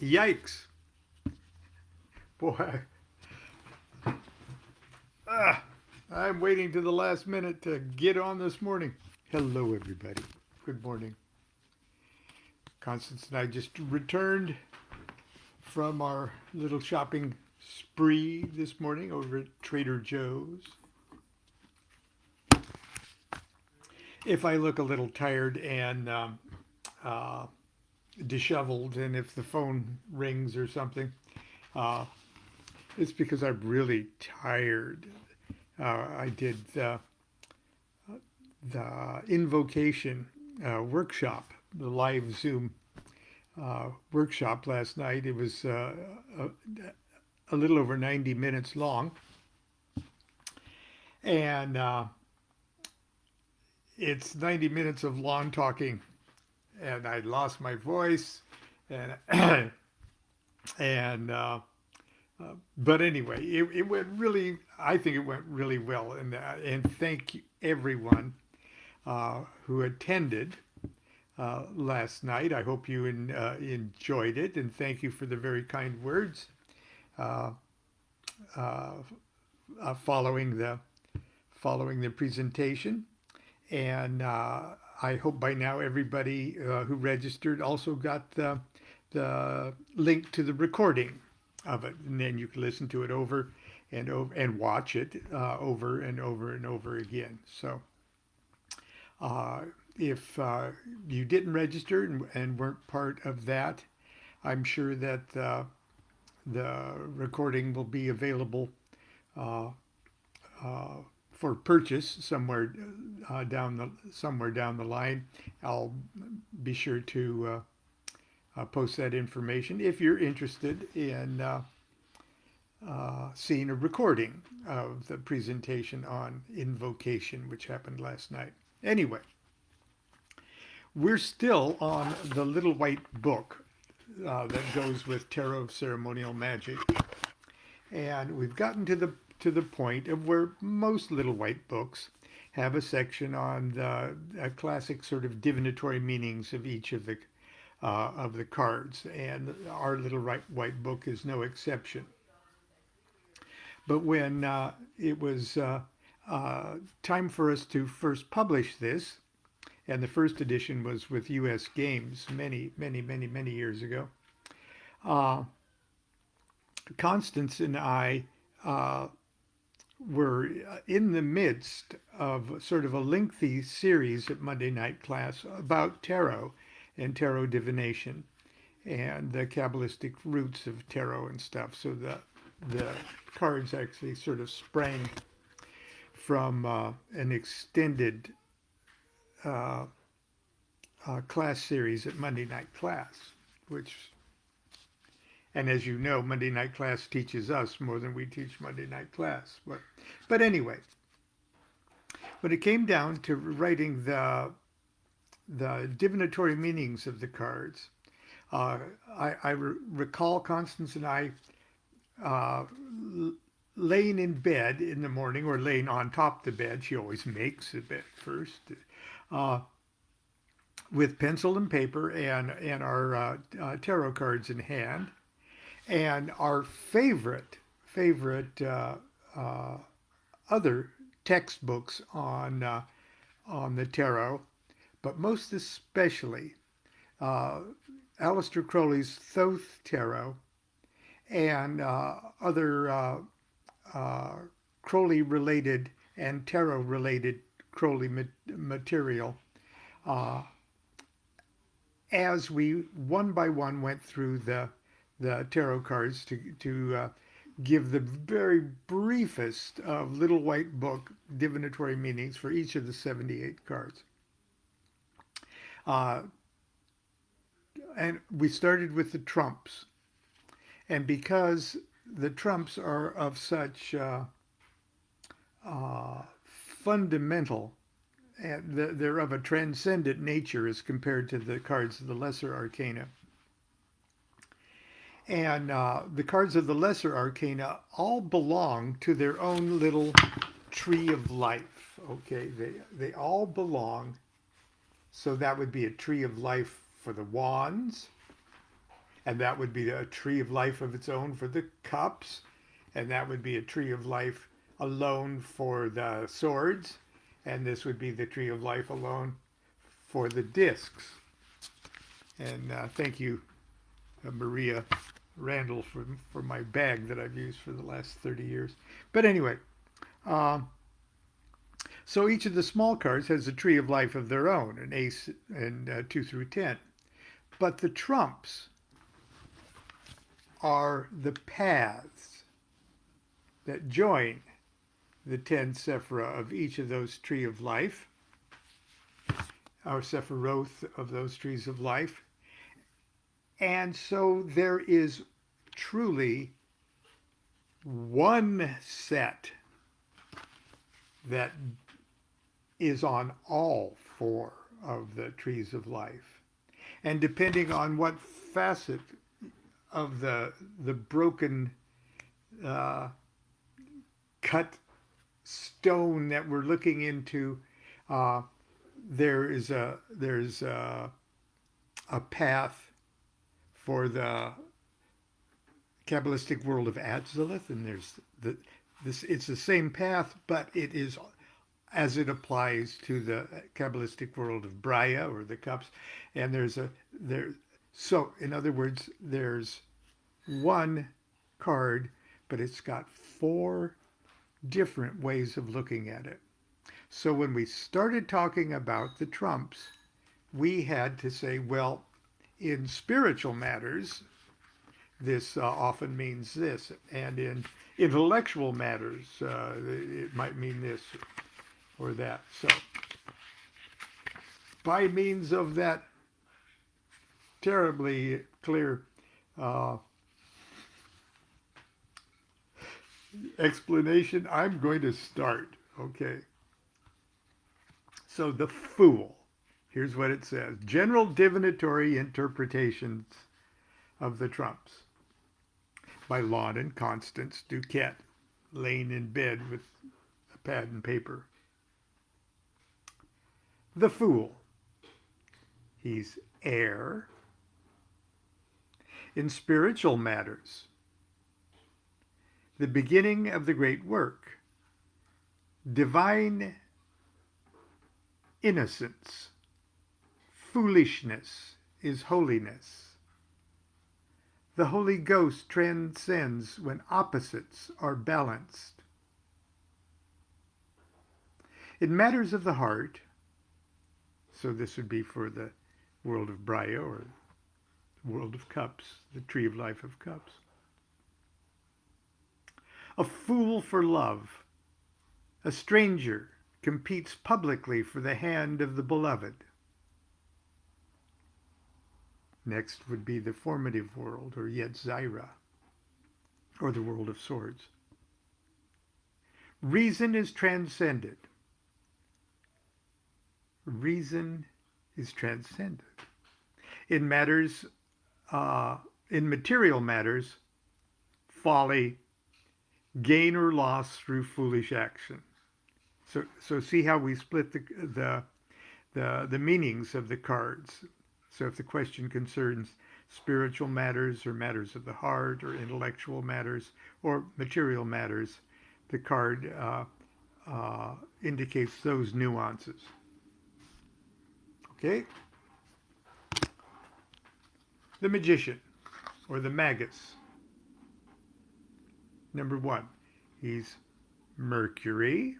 Yikes. Boy, I'm waiting to the last minute to get on this morning. Hello, everybody. Good morning. Constance and I just returned from our little shopping spree this morning over at Trader Joe's. If I look a little tired and uh, disheveled, and if the phone rings or something, uh, it's because I'm really tired. I did the invocation workshop, the live Zoom workshop last night. It was a little over 90 minutes long. And it's 90 minutes of Lon talking. And I lost my voice. And, and but anyway, it went really, I think it went really well. And thank everyone who attended last night. I hope you enjoyed it, and thank you for the very kind words uh, uh, following the presentation. And I hope by now everybody who registered also got the link to the recording of it, and then you can listen to it over and watch it over and over and over again. So if you didn't register and weren't part of that, I'm sure that the recording will be available uh, uh, for purchase somewhere down the line. I'll be sure to post that information if you're interested in seeing a recording of the presentation on invocation, which happened last night. Anyway, we're still on the little white book that goes with Tarot of Ceremonial Magic, and we've gotten to the point of where most little white books have a section on the classic sort of divinatory meanings of each of the cards, and our little white book is no exception. But when it was time for us to first publish this, and the first edition was with U.S. Games many years ago, uh, Constance and I were in the midst of sort of a lengthy series at Monday night class about tarot and tarot divination and the Kabbalistic roots of tarot and stuff. So the cards actually sort of sprang from an extended uh, class series at Monday night class, which, and as you know, Monday night class teaches us more than we teach Monday night class. But anyway, when it came down to writing the divinatory meanings of the cards, I recall Constance and I uh, laying in bed in the morning, or laying on top of the bed. She always makes the bed first, uh, with pencil and paper and our tarot cards in hand, and our favorite uh, other textbooks on the tarot, but most especially uh, Aleister Crowley's Thoth Tarot and other uh, Crowley related and tarot related Crowley material, uh, as we one by one went through the tarot cards to give the very briefest of little white book divinatory meanings for each of the 78 cards. Uh, and we started with the trumps. And because the trumps are of such fundamental, and they're of a transcendent nature as compared to the cards of the lesser arcana. And the cards of the lesser arcana all belong to their own little tree of life. Okay, they all belong. So that would be a tree of life for the wands, and that would be a tree of life of its own for the cups, and that would be a tree of life alone for the swords, and this would be the tree of life alone for the discs. And thank you, Maria Randall, for my bag that I've used for the last 30 years. But anyway, so each of the small cards has a tree of life of their own, an ace and 2 through 10. But the trumps are the paths that join the 10 sephira of each of those tree of life, our sephiroth of those trees of life. And so there is truly one set that is on all 4 of the trees of life. And depending on what facet of the broken cut stone that we're looking into, there's a path for the Kabbalistic world of Atzilith, and there's it's the same path, but it is as it applies to the Kabbalistic world of Braya or the cups. And so in other words, there's one card, but it's got 4 different ways of looking at it. So when we started talking about the trumps, we had to say, well, in spiritual matters, this often means this, and in intellectual matters, it might mean this or that. So by means of that terribly clear explanation, I'm going to start. Okay. So the Fool. Here's what it says. General divinatory interpretations of the trumps by Lon and Constance DuQuette, laying in bed with a pad and paper. The Fool. He's air. In spiritual matters, the beginning of the great work, divine innocence, foolishness is holiness. The Holy Ghost transcends when opposites are balanced. In matters of the heart, so this would be for the world of Braya or world of cups, the tree of life of cups. A fool for love, a stranger competes publicly for the hand of the beloved. Next would be the formative world, or Yetzirah, or the world of swords. Reason is transcended. Reason is transcended. In matters, in material matters, folly, gain or loss through foolish action. So see how we split the meanings of the cards. So if the question concerns spiritual matters or matters of the heart or intellectual matters or material matters, the card indicates those nuances. Okay? The Magician, or the Magus. Number 1, he's Mercury.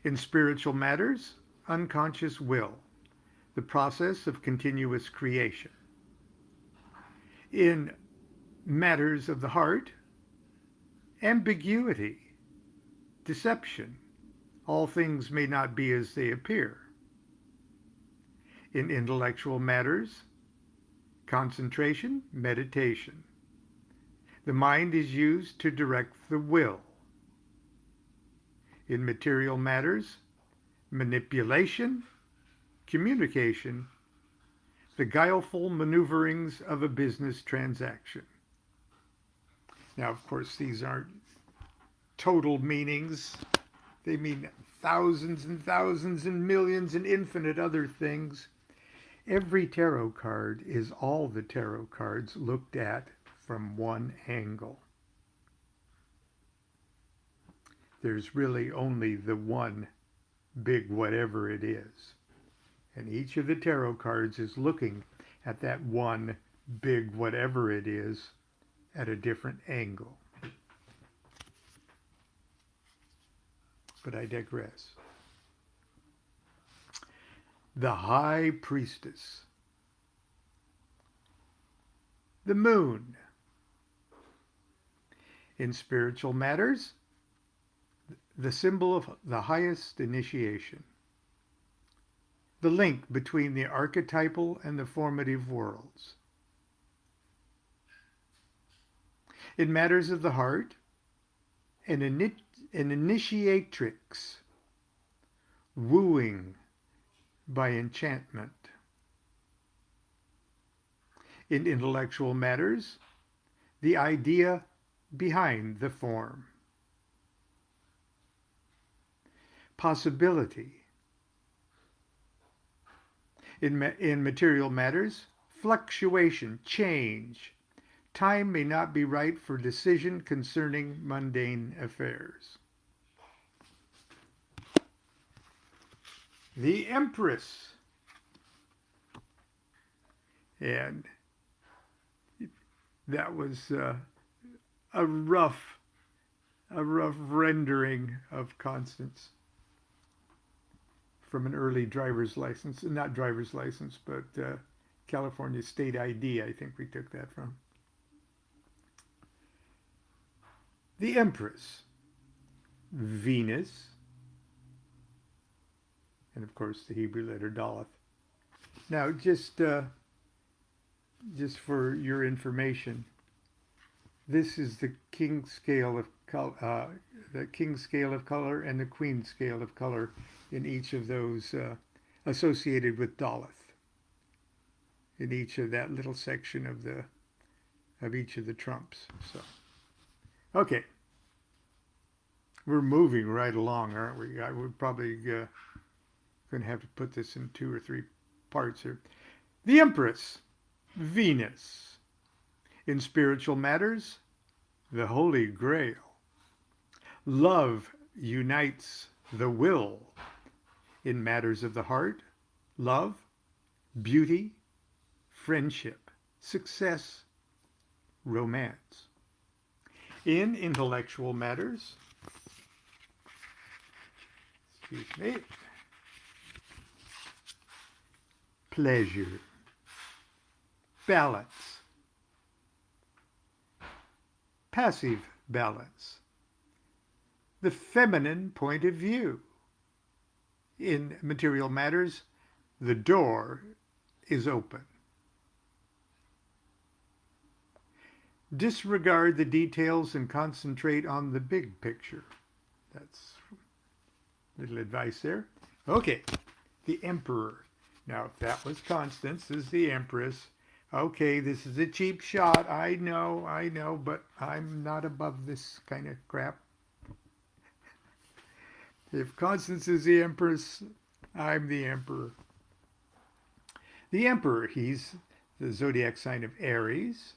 In spiritual matters, unconscious will, the process of continuous creation. In matters of the heart, ambiguity, deception. All things may not be as they appear. In intellectual matters, concentration, meditation. The mind is used to direct the will. In material matters, manipulation, communication, the guileful maneuverings of a business transaction. Now, of course, these aren't total meanings. They mean thousands and thousands and millions and infinite other things. Every tarot card is all the tarot cards looked at from one angle. There's really only the one big whatever it is. And each of the tarot cards is looking at that one big whatever it is at a different angle. But I digress. The High Priestess. The Moon. In spiritual matters, the symbol of the highest initiation. The link between the archetypal and the formative worlds. In matters of the heart, an initiatrix, wooing by enchantment. In intellectual matters, the idea behind the form. Possibility. In material matters, fluctuation, change. Time may not be right for decision concerning mundane affairs. The Empress. And that was a rough rendering of Constance from an early driver's license, not driver's license, but California State ID, I think we took that from. The Empress, Venus, and of course the Hebrew letter Daleth. Now, just for your information, this is the king scale of color, and the queen scale of color in each of those associated with Daleth. In each of that little section of each of the trumps. So, okay, we're moving right along, aren't we? We're probably going to have to put this in 2 or 3 parts here. The Empress, Venus. In spiritual matters, the Holy Grail. Love unites the will. In matters of the heart, love, beauty, friendship, success, romance. In intellectual matters, pleasure, balance, passive balance, the feminine point of view. In material matters, the door is open. Disregard the details and concentrate on the big picture. That's little advice there. Okay, the Emperor. Now, if that was Constance, this is the Empress. Okay, this is a cheap shot. I know, but I'm not above this kind of crap. If Constance is the Empress, I'm the Emperor. The Emperor, he's the zodiac sign of Aries.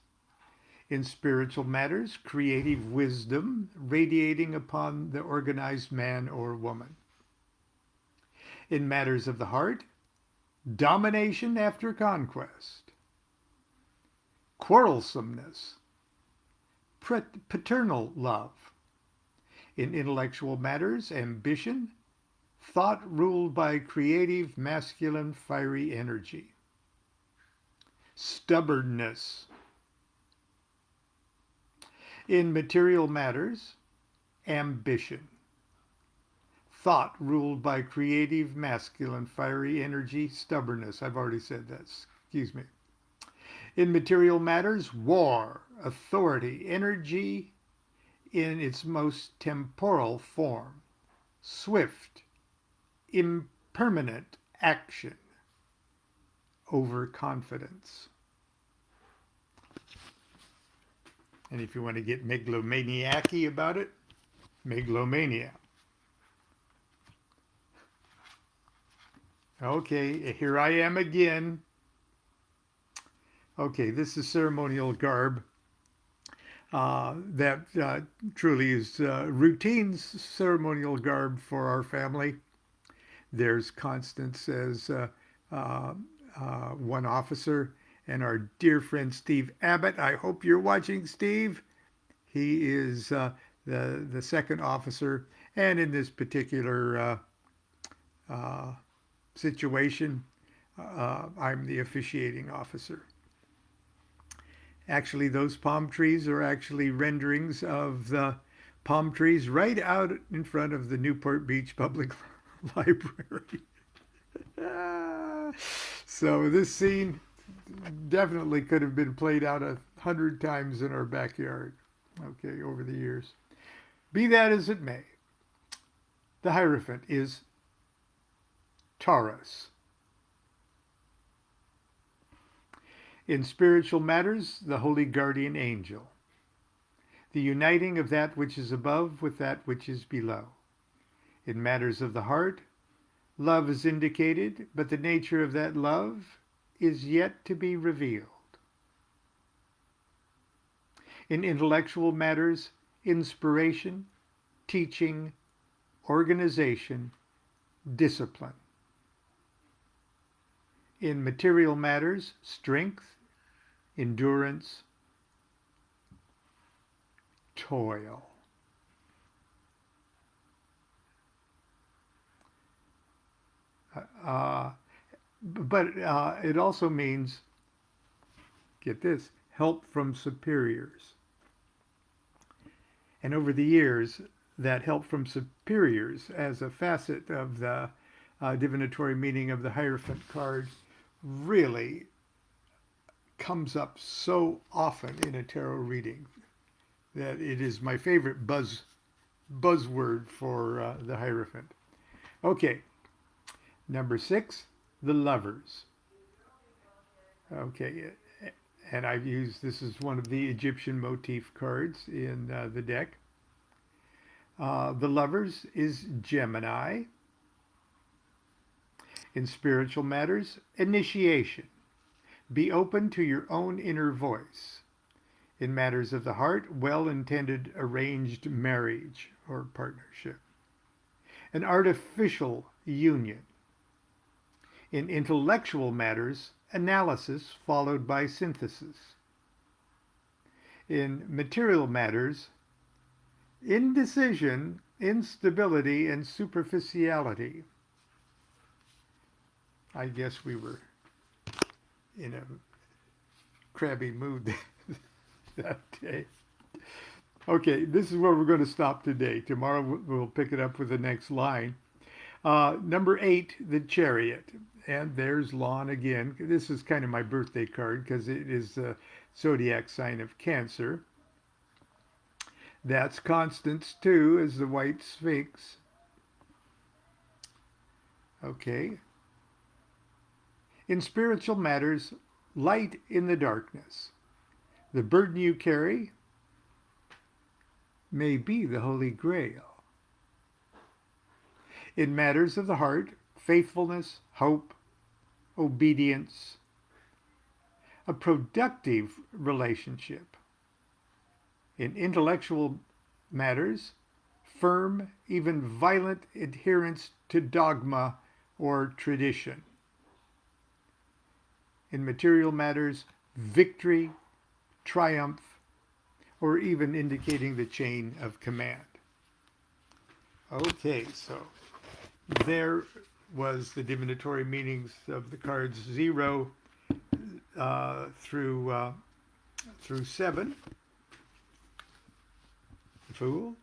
In spiritual matters, creative wisdom radiating upon the organized man or woman. In matters of the heart, domination after conquest. Quarrelsomeness. Paternal love. In intellectual matters, ambition, thought ruled by creative, masculine, fiery energy. Stubbornness. In material matters, ambition. Thought ruled by creative, masculine, fiery energy, stubbornness. I've already said that. Excuse me. In material matters, war, authority, energy in its most temporal form. Swift, impermanent action. Overconfidence. And if you want to get megalomaniac-y about it, megalomania. Okay, here I am again. Okay, this is ceremonial garb. That truly is routine ceremonial garb for our family. There's Constance as uh, one officer, and our dear friend Steve Abbott. I hope you're watching, Steve. He is the second officer, and in this particular uh, situation, I'm the officiating officer. Actually, those palm trees are actually renderings of the palm trees right out in front of the Newport Beach Public Library. So this scene definitely could have been played out 100 times in our backyard, okay, over the years. Be that as it may, the Hierophant is Taurus. In spiritual matters, the holy guardian angel, the uniting of that which is above with that which is below. In matters of the heart, love is indicated, but the nature of that love is yet to be revealed. In intellectual matters, inspiration, teaching, organization, discipline. In material matters, strength, endurance, toil. But it also means, get this, help from superiors. And over the years, that help from superiors as a facet of the divinatory meaning of the Hierophant card really comes up so often in a tarot reading that it is my favorite buzzword for the Hierophant. Okay, number 6, the Lovers. Okay, and I've used, this is one of the Egyptian motif cards in the deck. The Lovers is Gemini. In spiritual matters, initiation. Be open to your own inner voice. In matters of the heart, well-intended arranged marriage or partnership. An artificial union. In intellectual matters, analysis followed by synthesis. In material matters, indecision, instability, and superficiality. I guess we were in a crabby mood that day. Okay, this is where we're going to stop today. Tomorrow we'll pick it up with the next line. Number 8, the Chariot. And there's Lon again. This is kind of my birthday card because it is the zodiac sign of Cancer. That's Constance, too, as the White Sphinx. Okay. In spiritual matters, light in the darkness. The burden you carry may be the Holy Grail. In matters of the heart, faithfulness, hope, obedience, a productive relationship. In intellectual matters, firm, even violent adherence to dogma or tradition. In material matters, victory, triumph, or even indicating the chain of command. Okay, so there was the divinatory meanings of the cards 0 through 7. The Fool,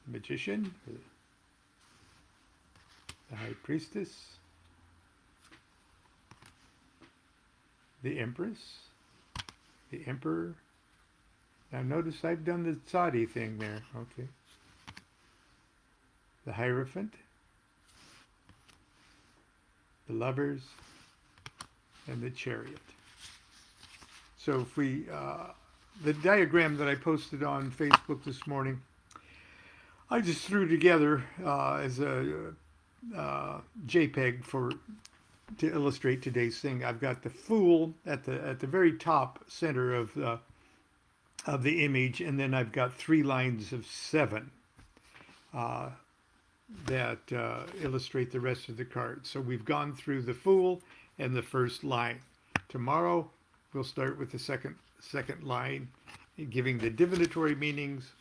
Magician, the High Priestess, the Empress, the Emperor. Now notice I've done the Saudi thing there. Okay. The Hierophant, the Lovers, and the Chariot. So if we, the diagram that I posted on Facebook this morning, I just threw together as a JPEG for to illustrate today's thing. I've got the Fool at the very top center of the image, and then I've got 3 lines of 7 that illustrate the rest of the cards. So we've gone through the Fool and the first line. Tomorrow we'll start with the second line, giving the divinatory meanings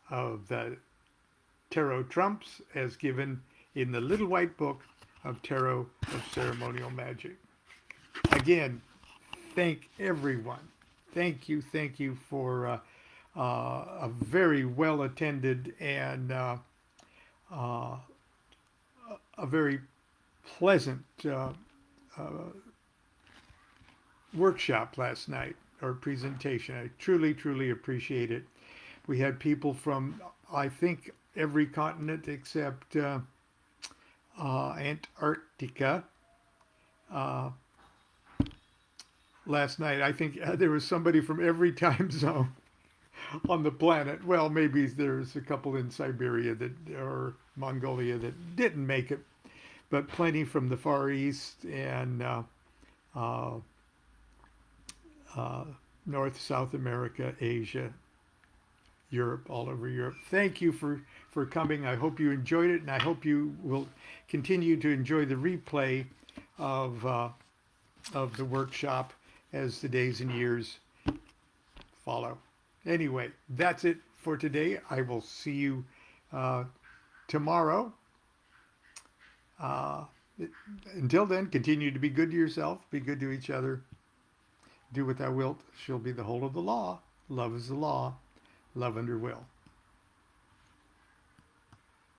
of the tarot trumps as given in the Little White Book of Tarot of Ceremonial Magic. Again, thank everyone. Thank you for a very well attended and a very pleasant workshop last night, or presentation. I truly appreciate it. We had people from, I think, every continent except Antarctica. Last night, I think there was somebody from every time zone on the planet. Well, maybe there's a couple in Siberia or Mongolia that didn't make it, but plenty from the Far East and North, South America, Asia, Europe, all over Europe. Thank you for coming. I hope you enjoyed it, and I hope you will continue to enjoy the replay of the workshop as the days and years follow. Anyway, that's it for today. I will see you tomorrow. Until then, continue to be good to yourself, be good to each other. Do what thou wilt shall be the whole of the law. Love is the law. Love under will.